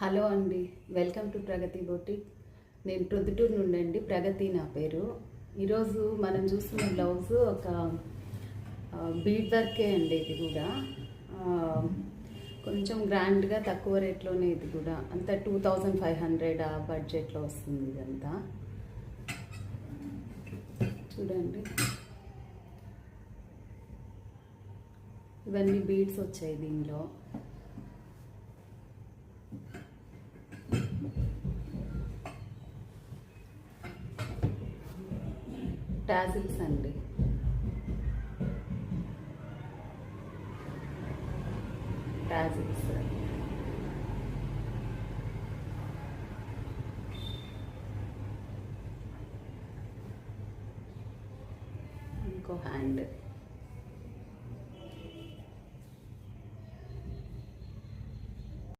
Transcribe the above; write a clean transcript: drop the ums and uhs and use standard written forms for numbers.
Hello అండి, welcome to Pragathi boutique. నేను ప్రొద్దుటూరు నుండి అండి. ప్రగతి నా పేరు. ఈరోజు మనం చూస్తున్న బ్లౌజ్ ఒక బీడ్ వర్కే అండి. ఇది కూడా కొంచెం గ్రాండ్గా తక్కువ రేట్లోనే, ఇది కూడా అంతా 2500 ఆ బడ్జెట్లో వస్తుంది. ఇదంతా చూడండి, ఇవన్నీ బీడ్స్ వచ్చాయి దీనిలో. టాజిల్స్ అండి, టాజిల్స్. ఇంకో హ్యాండ్,